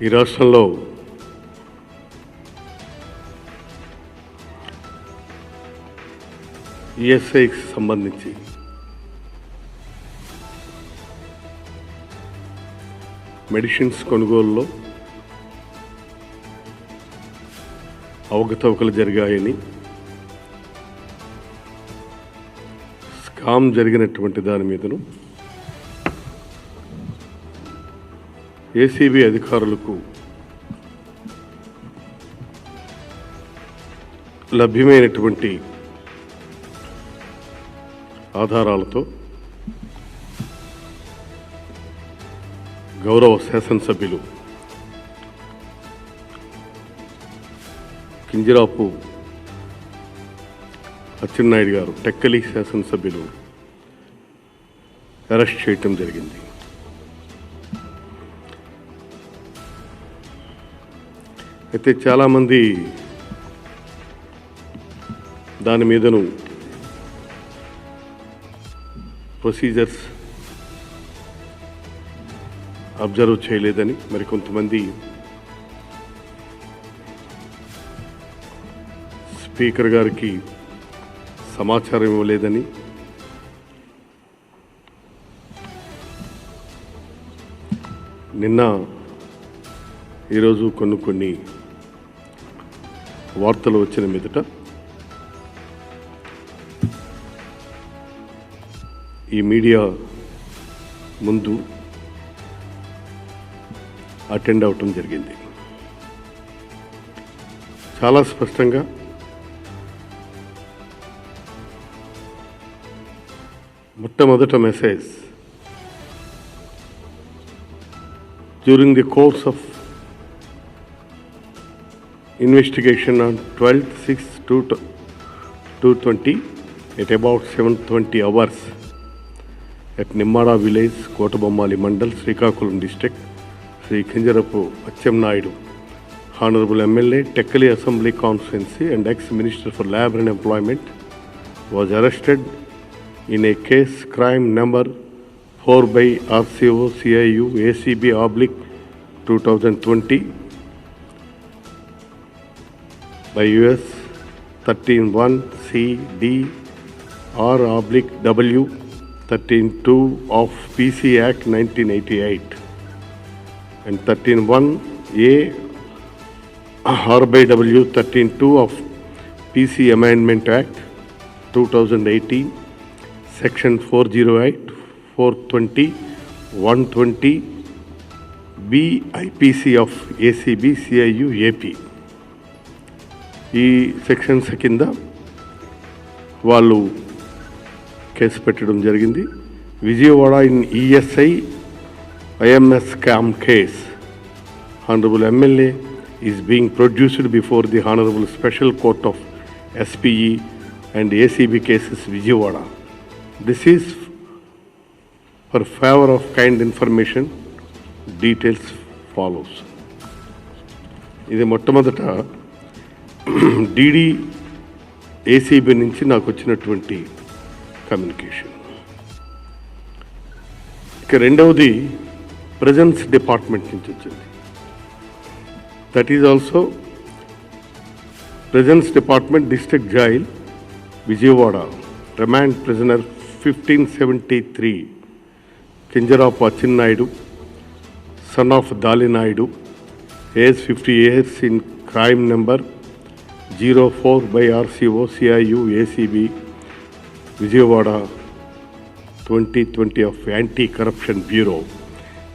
ఈ రాష్ట్రంలో ఈఎస్ఐకి సంబంధించి మెడిసిన్స్ కొనుగోలులో అవకతవకలు జరిగాయని, స్కామ్ జరిగినటువంటి దాని మీదను ఏసీబీ అధికారులకు లభ్యమైనటువంటి ఆధారాలతో గౌరవ శాసనసభ్యులు కింజరాపు అచ్చెన్నాయుడు గారు, టెక్కలి శాసనసభ్యులు అరెస్ట్ చేయటం జరిగింది. అయితే చాలామంది దాని మీదను ప్రొసీజర్స్ అబ్జర్వ్ చేయలేదని, మరికొంతమంది స్పీకర్ గారికి సమాచారం ఇవ్వలేదని, నిన్న ఈరోజు కొన్ని వార్తలు వచ్చిన మీదట ఈ మీడియా ముందు అటెండ్ అవటం జరిగింది. చాలా స్పష్టంగా మొట్టమొదట message, during the course of investigation on 12/6/2020 at about 7:20 hours at Nimmada village, Kotabommali Mandal, Srikakulam district, Sri Kinjarapu Achennayidu, Honorable MLA, Tekkali Assembly Constituency and ex-Minister for Labour and Employment, was arrested in a case crime number 4 by RCO CIU ACB/2020 by US 13(1) C D R/W 13(2) of PC Act 1988 and 13(1) A R/W 13(2) of PC Amendment Act 2018, Section 408, 420, 120 B IPC of ACB CIU AP. ఈ sections కింద వాళ్ళు case పెట్టడం జరిగింది. Vijayawada in ESI IMS scam case. Honourable MLA is being produced before the honourable special court of SPE and ACB cases Vijayawada. This is for favour of kind information. Details follows. ఇది మొట్టమొదట DD ACB నుంచి నాకు వచ్చినటువంటి communication. ఇక రెండవది presence department నుంచి వచ్చింది. That is also presence department, district jail Vijayawada, remand prisoner 1573 Kinjarapu Atchannaidu, son of Dalinaidu, age 50 years in crime number 04 by RCO CIU ACB Vijayawada 2020 of Anti-Corruption Bureau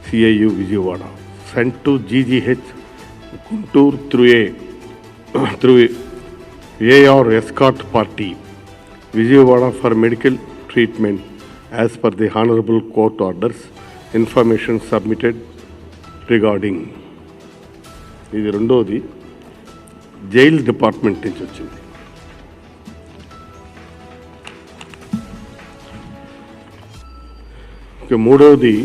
CIU Vijayawada, sent to GGH Guntur through AR Escort Party Vijayawada for medical treatment as per the Honorable Court orders. Information submitted regarding. ఇది రెండోది jail department నుంచి వచ్చింది. ఇక మూడవది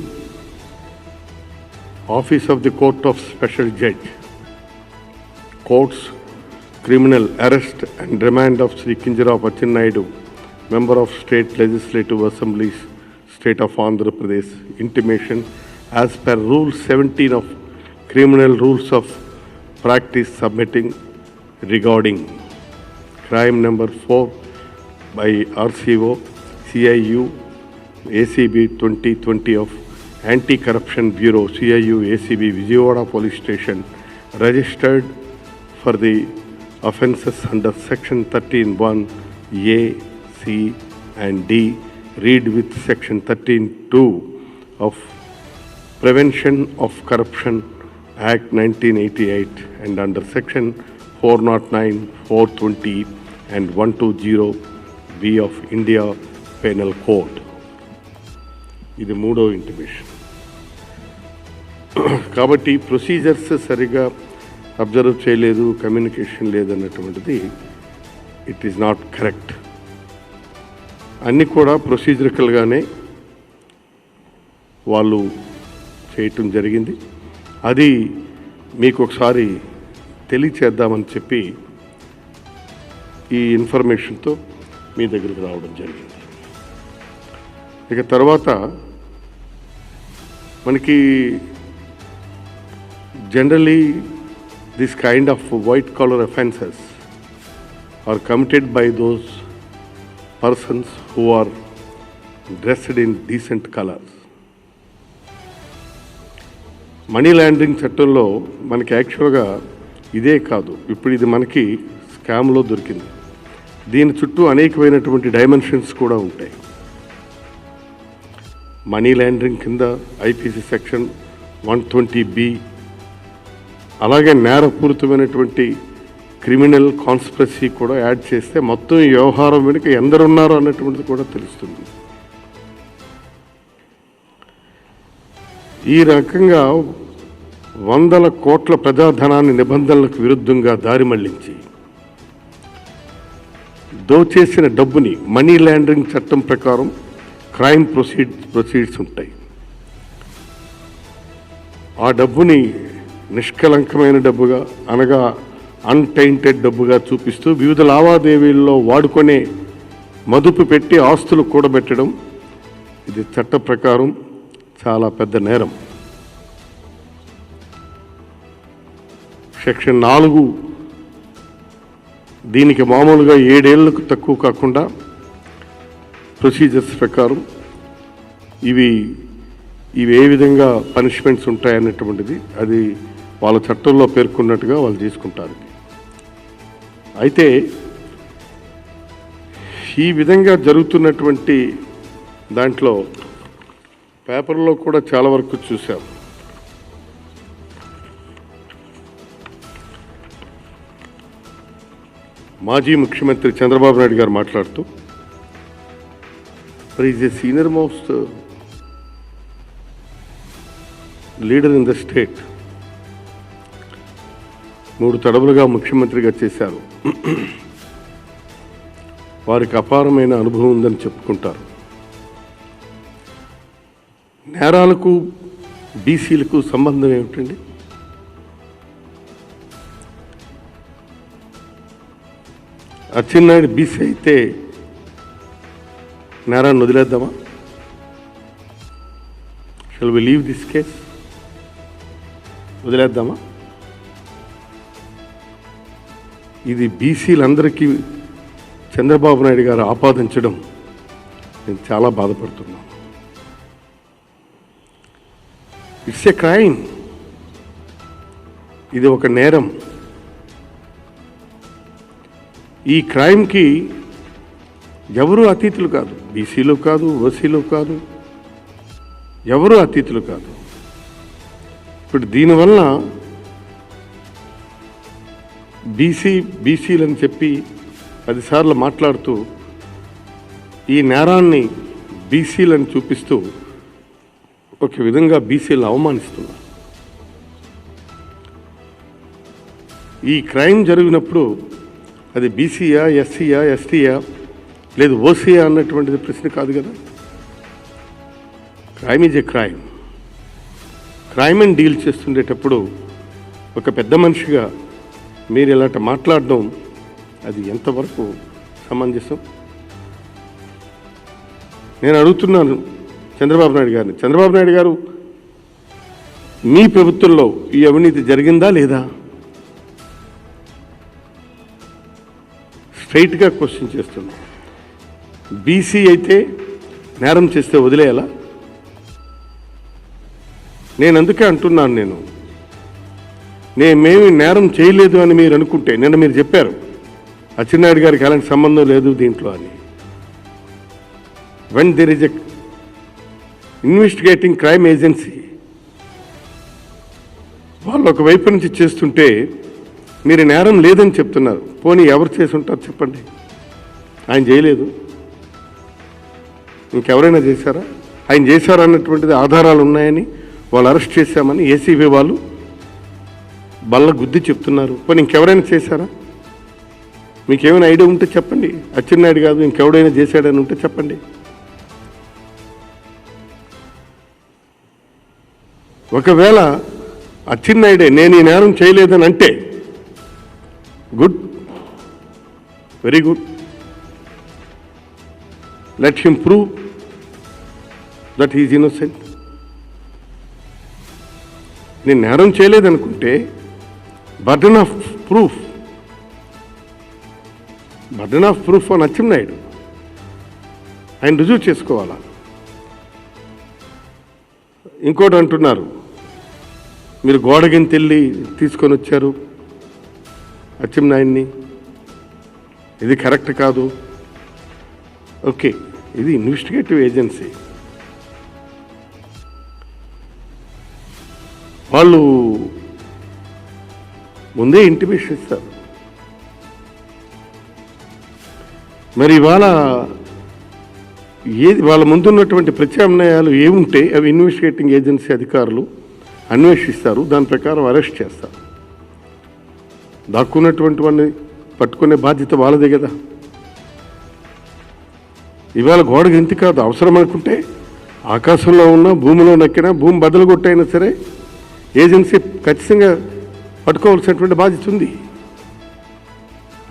office of the court of special judge, courts criminal arrest and remand of Shri Kinjarapu Atchannaidu, member of state legislative assemblies, state of Andhra Pradesh, intimation as per Rule 17 of criminal rules of practice submitting regarding crime number 4 by RCO CIU ACB 2020 of Anti-Corruption Bureau CIU ACB Vijayawada Police Station registered for the offences under section 13(1) A, C and D, read with section 13(2) of Prevention of Corruption Act 1988 and under section 409, 420 and 120B of India Penal Code. ఇది మూడో intimation. కాబట్టి procedures సరిగా observe చేయలేదు, communication లేదన్నటువంటిది it is not correct. అన్నీ కూడా ప్రొసీజరికల్గానే వాళ్ళు చేయటం జరిగింది. అది మీకు ఒకసారి తెలియచేద్దామని చెప్పి ఈ ఇన్ఫర్మేషన్తో మీ దగ్గరికి రావడం జరిగింది. ఇక తర్వాత మనకి generally this kind of white collar offences are committed by those persons who are dressed in decent colours. Money laundering చట్టంలో మనకి యాక్చువల్గా ఇదే కాదు, ఇప్పుడు ఇది మనకి స్కామ్లో దొరికింది. దీని చుట్టూ అనేకమైనటువంటి డైమెన్షన్స్ కూడా ఉంటాయి. మనీ లాండరింగ్ కింద ఐపీసీ సెక్షన్ 120B, అలాగే నేరపూరితమైనటువంటి క్రిమినల్ కాన్స్పిరసీ కూడా యాడ్ చేస్తే మొత్తం ఈ వ్యవహారం వెనుక ఎందరున్నారు అన్నటువంటిది కూడా తెలుస్తుంది. ఈ రకంగా వందల కోట్ల ప్రజాధనాన్ని నిబంధనలకు విరుద్ధంగా దారి మళ్లించి దోచేసిన డబ్బుని మనీ లాండరింగ్ చట్టం ప్రకారం క్రైమ్ ప్రొసీడ్స్ ఉంటాయి. ఆ డబ్బుని నిష్కలంకమైన డబ్బుగా, అనగా అన్టైంటెడ్ డబ్బుగా చూపిస్తూ వివిధ లావాదేవీల్లో వాడుకొనే మదుపు పెట్టి ఆస్తులు కూడబెట్టడం, ఇది చట్ట ప్రకారం చాలా పెద్ద నేరం. సెక్షన్ 4 దీనికి మామూలుగా 7 ఏళ్లకు తక్కువ కాకుండా ప్రొసీజర్స్ ప్రకారం ఇవి ఏ విధంగా పనిష్మెంట్స్ ఉంటాయన్నటువంటిది అది వాళ్ళ చట్టంలో పేర్కొన్నట్టుగా వాళ్ళు తీసుకుంటారు. అయితే ఈ విధంగా జరుగుతున్నటువంటి దాంట్లో పేపర్లో కూడా చాలా వరకు చూసాం. మాజీ ముఖ్యమంత్రి చంద్రబాబు నాయుడు గారు మాట్లాడుతూ, is a senior most leader in the state, 3 తడవులుగా ముఖ్యమంత్రిగా చేశారు, వారికి అపారమైన అనుభవం ఉందని చెప్పుకుంటారు. నేరాలకు బీసీలకు సంబంధం ఏమిటండి? అచ్చెన్నాయుడు బీసీ అయితే నేరాన్ని వదిలేద్దామా? Shall we leave this case? వదిలేద్దామా? ఇది బీసీలందరికీ చంద్రబాబు నాయుడు గారు ఆపాదించడం నేను చాలా బాధపడుతున్నాను. It's a crime. ఇది ఒక నేరం. ఈ క్రైమ్కి ఎవరు అతీతులు కాదు, బీసీలు కాదు, ఓసీలు కాదు, ఎవరు అతీతులు కాదు. ఇప్పుడు దీనివల్ల బీసీలని చెప్పి 10 సార్లు మాట్లాడుతూ ఈ నేరాన్ని బీసీలని చూపిస్తూ ఒక విధంగా బీసీలను అవమానిస్తున్నారు. ఈ క్రైమ్ జరిగినప్పుడు అది బీసీయా, ఎస్సీయా, ఎస్టీయా, లేదు ఓసీయా అన్నటువంటిది ప్రశ్న కాదు కదా. Crime is a crime. క్రైమ్ని డీల్ చేస్తుండేటప్పుడు ఒక పెద్ద మనిషిగా మీరు ఇలాంటి మాట్లాడడం అది ఎంతవరకు సమంజసం? నేను అడుగుతున్నాను చంద్రబాబు నాయుడు గారిని. చంద్రబాబు నాయుడు గారు మీ ప్రభుత్వంలో ఈ అవినీతి జరిగిందా లేదా? స్ట్రైట్గా క్వశ్చన్ చేస్తున్నా. బీసీ అయితే నేరం చేస్తే వదిలేయాలా? నేను అందుకే అంటున్నాను, మేమేమి నేరం చేయలేదు అని మీరు అనుకుంటే, నిన్న మీరు చెప్పారు అచ్చెన్నాయుడు గారికి అలాంటి సంబంధం లేదు దీంట్లో అని. When there is a investigating crime agency, వాళ్ళు ఒకవైపు నుంచి చేస్తుంటే మీరు నేరం లేదని చెప్తున్నారు. పోనీ ఎవరు చేసి ఉంటారు చెప్పండి? ఆయన చేయలేదు, ఇంకెవరైనా చేశారా? ఆయన చేశారు అన్నటువంటిది ఆధారాలు ఉన్నాయని వాళ్ళు అరెస్ట్ చేశామని ఏసీబీ వాళ్ళు బల్ల గుద్ది చెప్తున్నారు. పోనీ ఇంకెవరైనా చేశారా? మీకేమైనా ఐడియా ఉంటే చెప్పండి. అచ్చెన్నాయుడు కాదు ఇంకెవడైనా చేశాడని ఉంటే చెప్పండి. ఒకవేళ అచ్చెన్నాయుడే నేను ఈ నేరం చేయలేదని అంటే good, very good. Let him prove that he's innocent. నేను నేరం చేయలేదనుకుంటే burden of proof on Atchannaidu, ఆయన రుజువు చేసుకోవాలా. ఇంకోటి అంటున్నారు, మీరు గోడగింతెళ్ళి తీసుకొని వచ్చారు అచ్చెన్నాయుడిని, ఇది కరెక్ట్ కాదు. ఓకే, ఇది ఇన్వెస్టిగేటివ్ ఏజెన్సీ, వాళ్ళు ముందే ఇంటిమేషన్ ఇస్తారు. మరి ఇవాళ ఏది వాళ్ళ ముందున్నటువంటి ప్రత్యామ్నాయాలు ఏముంటే అవి ఇన్వెస్టిగేటింగ్ ఏజెన్సీ అధికారులు అన్వేషిస్తారు, దాని ప్రకారం అరెస్ట్ చేస్తారు. దాక్కున్నటువంటి వాడిని పట్టుకునే బాధ్యత వాళ్ళదే కదా. ఇవాళ గోడకి ఎంత కాదు, అవసరం అనుకుంటే ఆకాశంలో ఉన్న భూమిలో నక్కినా భూమి బదులు కొట్టైనా సరే ఏజెన్సీ ఖచ్చితంగా పట్టుకోవాల్సినటువంటి బాధ్యత ఉంది.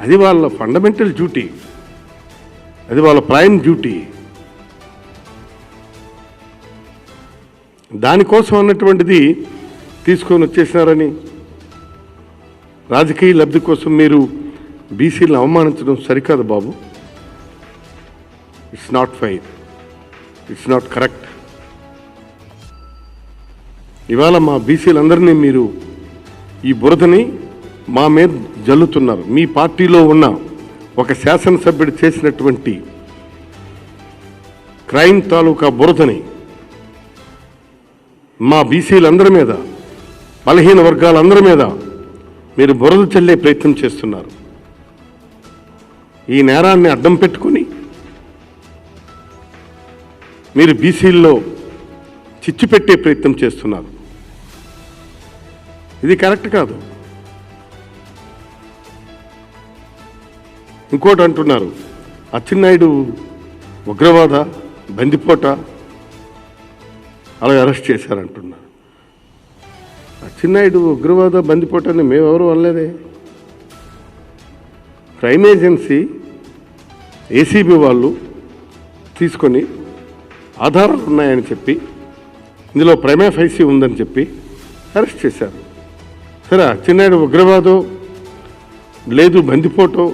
అది వాళ్ళ ఫండమెంటల్ డ్యూటీ, అది వాళ్ళ ప్రైమ్ డ్యూటీ. దానికోసం అన్నటువంటిది తీసుకొని వచ్చేసినారని రాజకీయ లబ్ధి కోసం మీరు బీసీలను అవమానించడం సరికాదు బాబు. It's not fair, it's not correct. ఇవాళ మా బీసీలందరినీ మీరు ఈ బురదని మా మీద జల్లుతున్నారు. మీ పార్టీలో ఉన్న ఒక శాసనసభ్యుడు చేసినటువంటి క్రైమ్ తాలూకా బురదని మా బీసీలందరి మీద, బలహీన వర్గాలందరి మీద మీరు బురద చల్లే ప్రయత్నం చేస్తున్నారు. ఈ నేరాన్ని అడ్డం పెట్టుకుని మీరు బీసీల్లో చిచ్చు పెట్టే ప్రయత్నం చేస్తున్నారు. ఇది కరెక్ట్ కాదు. ఇంకోటి అంటున్నారు, అచ్చెన్నాయుడు ఉగ్రవాద బందిపోట అలా అరెస్ట్ చేశారంటున్నారు. అచ్చెన్నాయుడు ఉగ్రవాద బందిపోటని మేమెవరు అనలేదే. క్రైమ్ ఏజెన్సీ ఏసీబీ వాళ్ళు తీసుకొని ఆధారాలు ఉన్నాయని చెప్పి, ఇందులో ప్రైమా ఫైసీ ఉందని చెప్పి అరెస్ట్ చేశారు. సరే, అచ్చెన్నాయుడు ఉగ్రవాదో లేదు బందిపోటో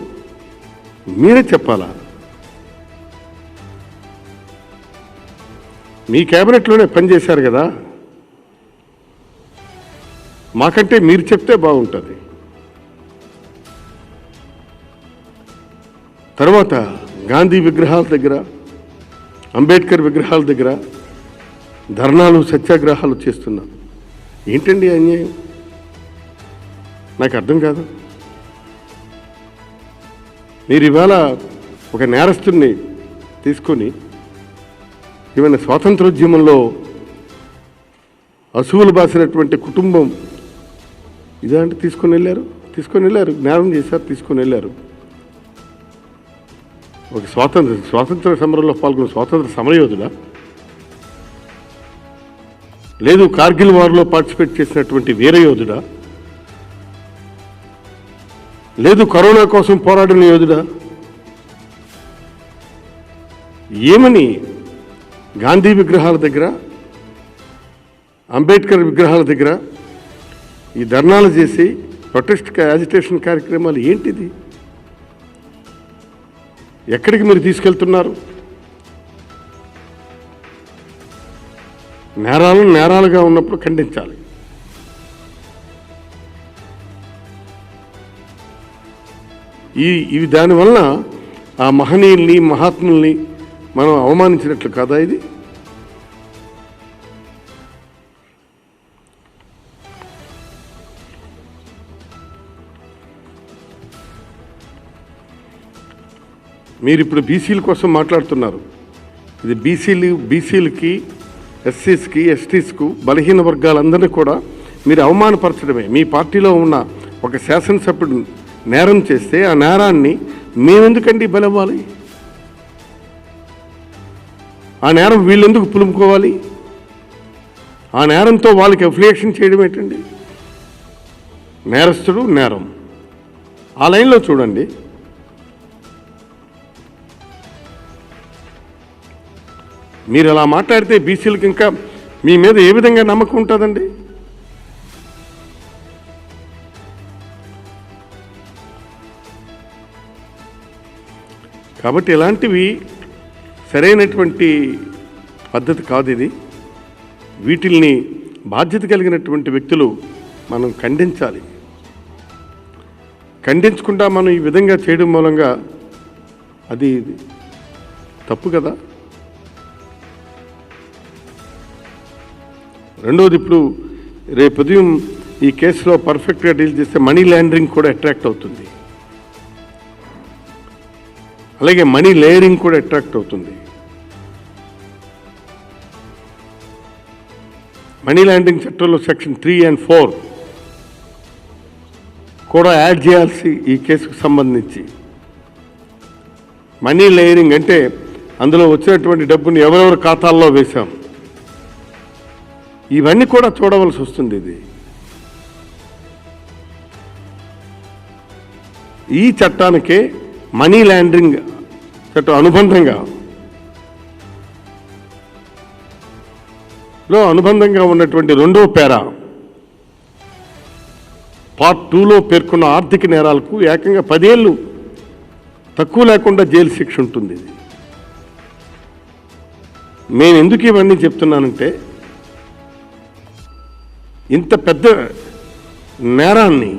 మీరే చెప్పాలా? మీ క్యాబినెట్లోనే పనిచేశారు కదా, మాకంటే మీరు చెప్తే బాగుంటుంది. తర్వాత గాంధీ విగ్రహాల దగ్గర, అంబేద్కర్ విగ్రహాల దగ్గర ధర్నాలు సత్యాగ్రహాలు చేస్తున్నారు. ఏంటండి అన్యాయం? నాకు అర్థం కాదు. మీరు ఇవాళ ఒక నేరస్తుడిని తీసుకొని ఏమైనా స్వాతంత్రోద్యమంలో అసువులు బాసినటువంటి కుటుంబం ఇదంటే తీసుకొని వెళ్ళారు, నేరం చేశారు, తీసుకొని వెళ్ళారు. ఒక స్వాతంత్ర సమరంలో పాల్గొన్న స్వాతంత్ర సమరయోధుడా? లేదు కార్గిల్ వార్లో పార్టిసిపేట్ చేసినటువంటి వీరయోధుడా? లేదు కరోనా కోసం పోరాడిన యోధుడా? ఏమని గాంధీ విగ్రహాల దగ్గర, అంబేద్కర్ విగ్రహాల దగ్గర ఈ ధర్నాలు చేసి ప్రొటెస్ట్ యాజిటేషన్ కార్యక్రమాలు ఏంటిది? ఎక్కడికి మీరు తీసుకెళ్తున్నారు? నేరాలను నేరాలుగా ఉన్నప్పుడు ఖండించాలి. ఇవి దానివల్ల ఆ మహనీయుల్ని మహాత్ముల్ని మనం అవమానించినట్లు కాదా ఇది? మీరు ఇప్పుడు బీసీల కోసం మాట్లాడుతున్నారు. ఇది బీసీలకి ఎస్సీస్కి ఎస్టీస్కు బలహీన వర్గాలందరినీ కూడా మీరు అవమానపరచడమే. మీ పార్టీలో ఉన్న ఒక శాసనసభ్యుడు నేరం చేస్తే ఆ నేరాన్ని మేమెందుకండి బలవ్వాలి? ఆ నేరం వీళ్ళెందుకు పులుముకోవాలి? ఆ నేరంతో వాళ్ళకి అఫిలియేషన్ చేయడం ఏంటండి? నేరస్తుడు నేరం ఆ లైన్లో చూడండి. మీరు అలా మాట్లాడితే బీసీలకు ఇంకా మీ మీద ఏ విధంగా నమ్మకం ఉంటుందండి? కాబట్టి ఇలాంటివి సరైనటువంటి పద్ధతి కాదు ఇది. వీటిల్ని బాధ్యత కలిగినటువంటి వ్యక్తులు మనం ఖండించాలి. ఖండించకుండా మనం ఈ విధంగా చేయడం మూలంగా అది తప్పు కదా. రెండోది, ఇప్పుడు రేపు ఉదయం ఈ కేసులో పర్ఫెక్ట్గా డీల్ చేస్తే మనీ లాండరింగ్ కూడా అట్రాక్ట్ అవుతుంది, అలాగే మనీ లేయరింగ్ కూడా అట్రాక్ట్ అవుతుంది. మనీ లాండరింగ్ చట్టంలో సెక్షన్ 3 and 4 కూడా యాడ్ చేయాల్సి ఈ కేసుకు సంబంధించి. మనీ లేయరింగ్ అంటే అందులో వచ్చినటువంటి డబ్బుని ఎవరెవరి ఖాతాల్లో వేశాం, ఇవన్నీ కూడా చూడవలసి వస్తుంది. ఇది ఈ చట్టానికే మనీ లాండరింగ్ చట్టం అనుబంధంగా ఉన్నటువంటి 2వ పేరా పార్ట్ 2లో పేర్కొన్న ఆర్థిక నేరాలకు ఏకంగా 10 ఏళ్ళు తక్కువ లేకుండా జైలు శిక్ష ఉంటుంది. ఇది నేను ఎందుకు ఇవన్నీ చెప్తున్నానంటే, ఇంత పెద్ద నేరాన్ని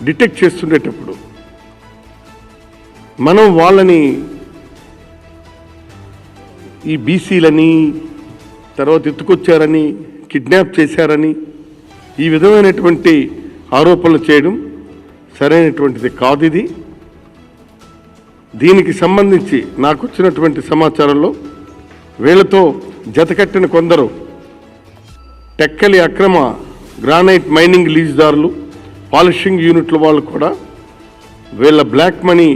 డిటెక్ట్ చేస్తుండేటప్పుడు మనం వాళ్ళని ఈ బీసీలని తర్వాత ఎత్తుకొచ్చారని కిడ్నాప్ చేశారని ఈ విధమైనటువంటి ఆరోపణలు చేయడం సరైనటువంటిది కాదు. ఇది దీనికి సంబంధించి నాకు వచ్చినటువంటి సమాచారంలో వీళ్ళతో జతకట్టిన కొందరు టెక్కలి అక్రమ గ్రానైట్ మైనింగ్ లీజుదారులు, పాలిషింగ్ యూనిట్ల వాళ్ళు కూడా వీళ్ళ బ్లాక్ మనీ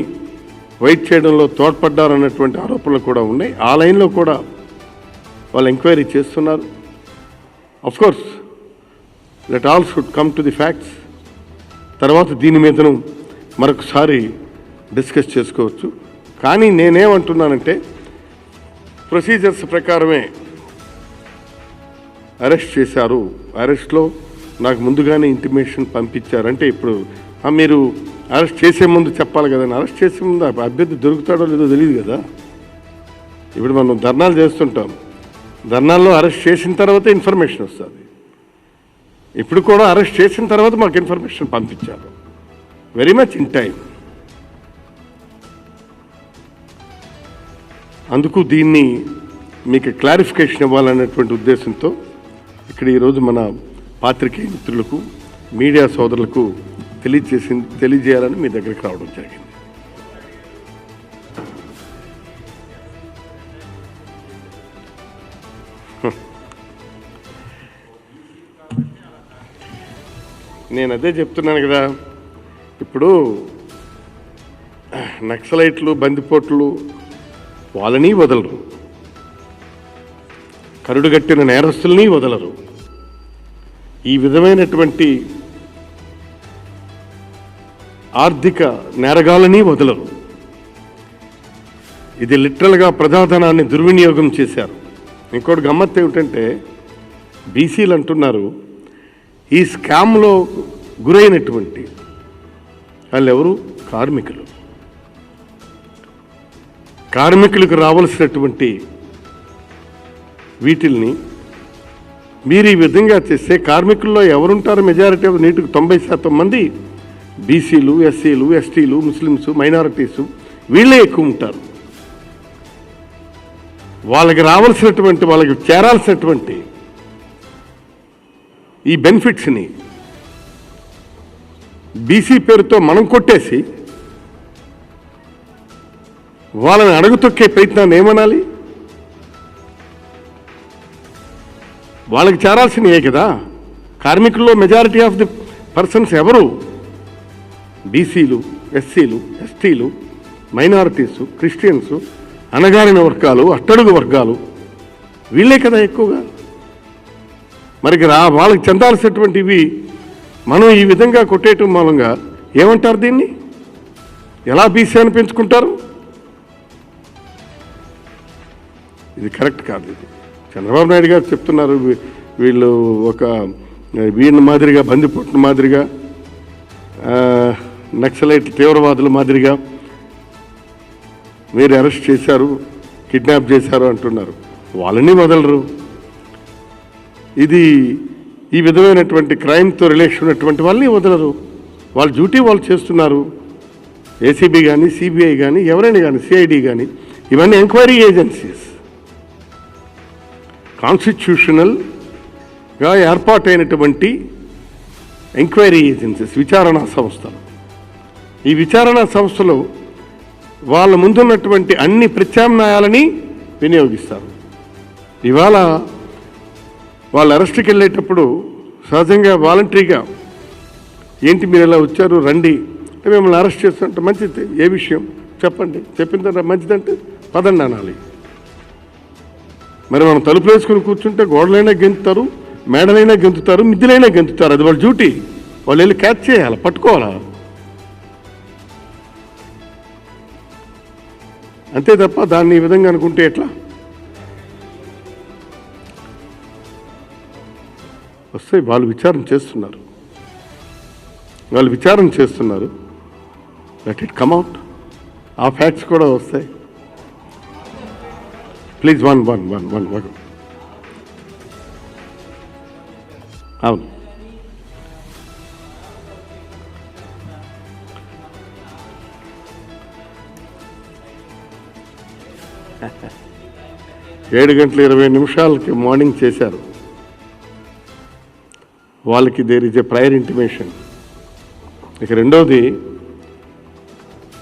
వైట్ చేయడంలో తోడ్పడ్డారన్నటువంటి ఆరోపణలు కూడా ఉన్నాయి. ఆ లైన్లో కూడా వాళ్ళు ఎంక్వైరీ చేస్తున్నారు. Of course let all should come to the facts. తర్వాత దీని మీదను మరొకసారి డిస్కస్ చేసుకోవచ్చు. కానీ నేనేమంటున్నానంటే, ప్రొసీజర్స్ ప్రకారమే అరెస్ట్ చేశారు. అరెస్ట్లో నాకు ముందుగానే ఇంటిమేషన్ పంపించారంటే, ఇప్పుడు మీరు అరెస్ట్ చేసే ముందు చెప్పాలి కదండి. అరెస్ట్ చేసే ముందు అభ్యర్థి దొరుకుతాడో లేదో తెలియదు కదా. ఇప్పుడు మనం ధర్నాలు చేస్తుంటాం, ధర్నాల్లో అరెస్ట్ చేసిన తర్వాత ఇన్ఫర్మేషన్ వస్తుంది. ఇప్పుడు కూడా అరెస్ట్ చేసిన తర్వాత మాకు ఇన్ఫర్మేషన్ పంపించారు, వెరీ మచ్ ఇన్ టైం. అందుకు దీన్ని మీకు క్లారిఫికేషన్ ఇవ్వాలనేటువంటి ఉద్దేశంతో ఇక్కడ ఈరోజు మన పాత్రికేయ మిత్రులకు, మీడియా సోదరులకు తెలియజేయాలని మీ దగ్గరికి రావడం జరిగింది. నేను అదే చెప్తున్నాను కదా, ఇప్పుడు నక్సలైట్లు, బందిపోట్లు వాళ్ళని వదలరు, కరుడుగట్టిన నేరస్తుల్ని వదలరు, ఈ విధమైనటువంటి ఆర్థిక నేరగాళ్ళని వదలరు. ఇది లిటరల్గా ప్రజాధనాన్ని దుర్వినియోగం చేశారు. ఇంకోటి గమ్మత్తు ఏమిటంటే, బీసీలు అంటున్నారు. ఈ స్కామ్లో గురైనటువంటి వాళ్ళు ఎవరు? కార్మికులకు రావాల్సినటువంటి వీటిల్ని మీరు ఈ విధంగా చేస్తే కార్మికుల్లో ఎవరుంటారు? మెజారిటీ ఆఫ్ నీటికి 90% మంది బీసీలు, ఎస్సీలు, ఎస్టీలు, ముస్లిమ్స్, మైనారిటీసు వీళ్ళే ఎక్కువ ఉంటారు. వాళ్ళకి రావాల్సినటువంటి, వాళ్ళకి చేరాల్సినటువంటి ఈ బెనిఫిట్స్ని బీసీ పేరుతో మనం కొట్టేసి వాళ్ళని అడుగుతొక్కే ప్రయత్నాన్ని ఏమనాలి? వాళ్ళకి చేరాల్సినవే కదా. కార్మికుల్లో మెజారిటీ ఆఫ్ ది పర్సన్స్ ఎవరు? బీసీలు, ఎస్సీలు, ఎస్టీలు, మైనారిటీసు, క్రిస్టియన్సు, అణగారిన వర్గాలు, అట్టడుగు వర్గాలు వీళ్ళే కదా ఎక్కువగా. మరి వాళ్ళకి చెందాల్సినటువంటివి మనం ఈ విధంగా కొట్టేయటం మూలంగా ఏమంటారు? దీన్ని ఎలా బీసీ అని పెంచుకుంటారు? ఇది కరెక్ట్ కాదు. ఇది చంద్రబాబు నాయుడు గారు చెప్తున్నారు, వీళ్ళు ఒక వీళ్ళ మాదిరిగా, బందిపోట్ల మాదిరిగా, నక్సలైట్ తీవ్రవాదుల మాదిరిగా మీరు అరెస్ట్ చేశారు, కిడ్నాప్ చేశారు అంటున్నారు. వాళ్ళని వదలరు. ఇది ఈ విధమైనటువంటి క్రైమ్తో రిలేషన్ ఉన్నటువంటి వాళ్ళని వదలరు. వాళ్ళ డ్యూటీ వాళ్ళు చేస్తున్నారు. ఏసీబీ కానీ, సిబిఐ కానీ, ఎవరైనా కానీ, సిఐడి కానీ, ఇవన్నీ ఎంక్వైరీ ఏజెన్సీస్, కాన్స్టిట్యూషనల్గా ఏర్పాటైనటువంటి ఎంక్వైరీ ఏజెన్సీస్, విచారణా సంస్థలు. ఈ విచారణా సంస్థలు వాళ్ళ ముందున్నటువంటి అన్ని ప్రత్యామ్నాయాలని వినియోగిస్తారు. ఇవాళ వాళ్ళు అరెస్ట్కి వెళ్ళేటప్పుడు సహజంగా వాలంటరీగా, ఏంటి మీరు ఇలా వచ్చారు, రండి, మిమ్మల్ని అరెస్ట్ చేస్తుంటే మంచిది, ఏ విషయం చెప్పండి, చెప్పిన తర్వాత మంచిదంటే పదండి అనాలి. మరి మనం తలుపులు వేసుకుని కూర్చుంటే గోడలైనా గెంతుతారు, మేడలైనా గెంతుతారు, మిద్దెలైనా గెంతుతారు. అది వాళ్ళ డ్యూటీ. వాళ్ళు వెళ్ళి క్యాచ్ చేయాలి, పట్టుకోవాలా, అంతే తప్ప దాన్ని ఈ విధంగా అనుకుంటే ఎట్లా? వస్తాయి. వాళ్ళు విచారణ చేస్తున్నారు. Let it come out. ఆ ఫ్యాక్ట్స్ కూడా వస్తాయి. ప్లీజ్ వన్ అవును. ఏడు గంటల 20 నిమిషాలకి మార్నింగ్ చేశారు. వాళ్ళకి there is a prior intimation. ఇక రెండవది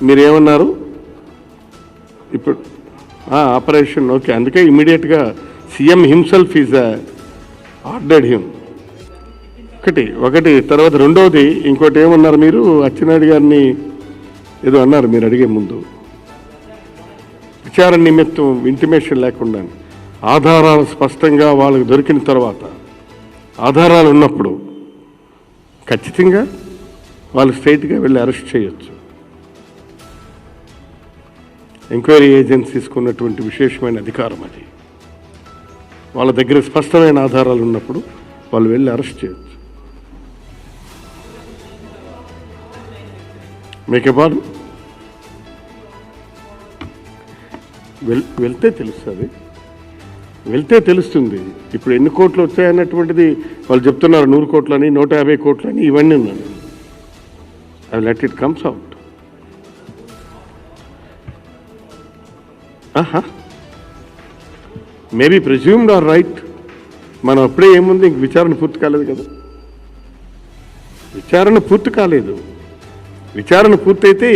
మీరేమన్నారు ఇప్పుడు? Operation okay. అందుకే ఇమీడియట్గా CM himself is ordered him. ఒకటి తర్వాత రెండవది ఇంకోటి ఏమన్నారు మీరు? అచ్చెన్నాయుడు గారిని ఏదో అన్నారు మీరు అడిగే ముందు. విచారణ నిమిత్తం ఇంటిమేషన్ లేకుండా ఆధారాలు స్పష్టంగా వాళ్ళకి దొరికిన తర్వాత, ఆధారాలు ఉన్నప్పుడు ఖచ్చితంగా వాళ్ళు స్ట్రైట్గా వెళ్ళి అరెస్ట్ చేయొచ్చు. ఎంక్వైరీ ఏజెన్సీస్కి ఉన్నటువంటి విశేషమైన అధికారం అది. వాళ్ళ దగ్గర స్పష్టమైన ఆధారాలు ఉన్నప్పుడు వాళ్ళు వెళ్ళి అరెస్ట్ చేయొచ్చు. మీకు బాధ వెళ్తే తెలుస్తుంది. ఇప్పుడు ఎన్ని కోట్లు వచ్చాయన్నటువంటిది వాళ్ళు చెప్తున్నారు. 100 కోట్లని, 150 కోట్లని, ఇవన్నీ ఉన్నాను. I let it comes out. Maybe presumed are right. మనం అప్పుడే ఏముంది, ఇంక విచారణ పూర్తి కాలేదు కదా. విచారణ పూర్తయితే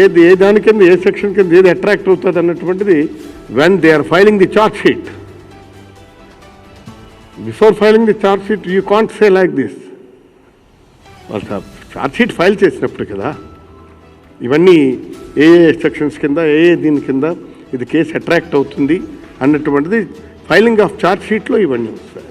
ఏ దాని కింద, ఏ సెక్షన్ కింద ఏది అట్రాక్ట్ అవుతుంది అన్నటువంటిది when they are filing the charge sheet. Before filing the charge sheet you can't say like this. వాళ్ళు చార్జ్ షీట్ ఫైల్ చేసినప్పుడు కదా ఇవన్నీ ఏ సెక్షన్స్ కింద, దీని కింద ఇది కేసు అట్రాక్ట్ అవుతుంది అన్నటువంటిది ఫైలింగ్ ఆఫ్ చార్జ్ షీట్లో ఇవన్నీ వస్తాయి.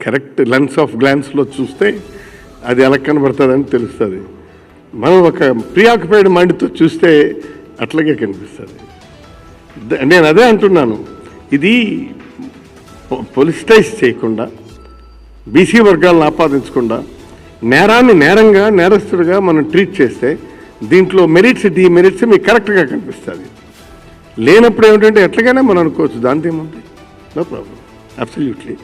కరెక్ట్ లెన్స్ ఆఫ్ గ్లాన్స్లో చూస్తే అది ఎలా కనబడుతుందని తెలుస్తుంది. మనం ఒక ప్రియాక్యుపైడ్ మైండ్తో చూస్తే అట్లాగే కనిపిస్తుంది. నేను అదే అంటున్నాను, ఇది పొలిటిసైజ్ చేయకుండా, బీసీ వర్గాలను ఆపాదించకుండా, నేరాన్ని నేరంగా నేరస్తుడిగా మనం ట్రీట్ చేస్తే దీంట్లో మెరిట్స్ డిమెరిట్స్ మీకు కరెక్ట్గా కనిపిస్తుంది. లేనప్పుడు ఏమిటంటే ఎట్లాగైనా మనం అనుకోవచ్చు, దాంతో ఏముంది, నో ప్రాబ్లం, అబ్సల్యూట్లీ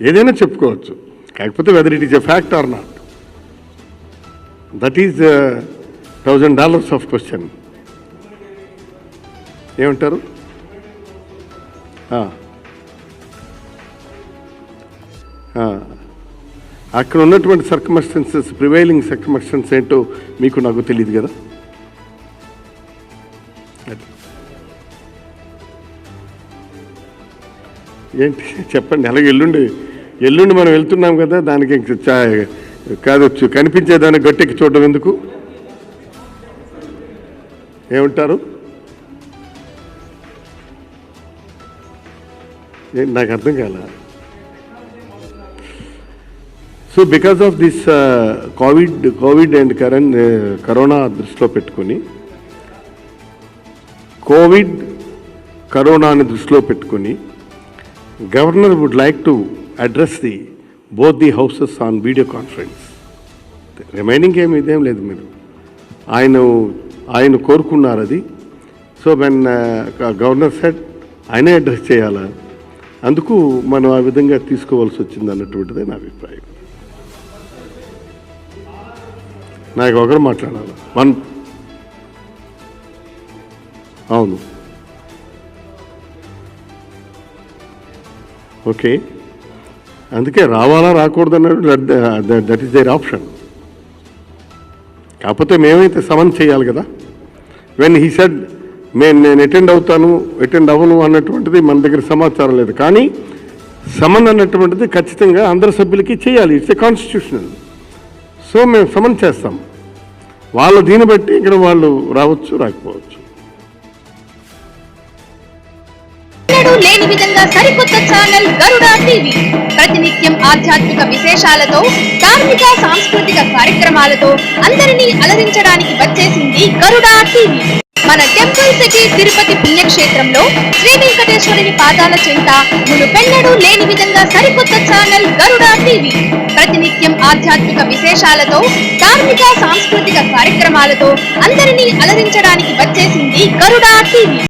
ఏదైనా చెప్పుకోవచ్చు. కాకపోతే whether it is a fact are not, that is $1,000 of question. ఏమంటారు? అక్కడ ఉన్నటువంటి సర్కమస్టెన్సెస్, ప్రివైలింగ్ సర్కమస్టెన్స్ ఏంటో మీకు నాకు తెలియదు కదా. ఏంటి చెప్పండి. అలాగే ఎల్లుండి మనం వెళ్తున్నాం కదా, దానికి కాదొచ్చు కనిపించేదాన్ని గట్టెక్కి చూడడం ఎందుకు? ఏమంటారు? నాకు అర్థం కాల. So because of this covid and corona దృష్టిలో పెట్టుకొని, కరోనాని దృష్టిలో పెట్టుకొని governor would like to address both the houses on video conference. Remaining ఇదేం లేదు, మీరు ఆయన కోరుకున్నారు అది. సో వెన్ గవర్నర్ సెడ్ ఆయనే అడ్రస్ చేయాలా, అందుకు మనం ఆ విధంగా తీసుకోవాల్సి వచ్చింది అన్నటువంటిదే నా అభిప్రాయం. నాకు ఒకరు మాట్లాడాలి. అవును, ఓకే, అందుకే రావాలా రాకూడదు అన్నాడు. That is their option. కాకపోతే మేమైతే సమన్ చేయాలి కదా. వెన్ హీ సెడ్ నేను అటెండ్ అవ్వను అన్నటువంటిది మన దగ్గర సమాచారం లేదు. కానీ సమన్ అన్నటువంటిది ఖచ్చితంగా అందరి సభ్యులకి చేయాలి. It's a constitutional. సో మేము సమన్ చేస్తాం. వాళ్ళ దీన్ని బట్టి ఇక్కడ వాళ్ళు రావచ్చు, రాకపోవచ్చు. లేని విధంగా సరికొత్త ఛానల్ గరుడ టీవీ ప్రతినిత్యం ఆధ్యాత్మిక విశేషాలతో, ధార్మిక సాంస్కృతిక కార్యక్రమాలతో అందరినీ అలరించడానికి వచ్చేసింది గరుడ టీవీ. మన టెంపుల్ సిటీ తిరుపతి పుణ్యక్షేత్రంలో శ్రీ వెంకటేశ్వరుని పాదాల చెంత మునుపెన్నడూ లేని విధంగా సరికొత్త ఛానల్ గరుడ టీవీ ప్రతినిత్యం ఆధ్యాత్మిక విశేషాలతో, ధార్మిక సాంస్కృతిక కార్యక్రమాలతో అందరినీ అలరించడానికి వచ్చేసింది గరుడ టీవీ.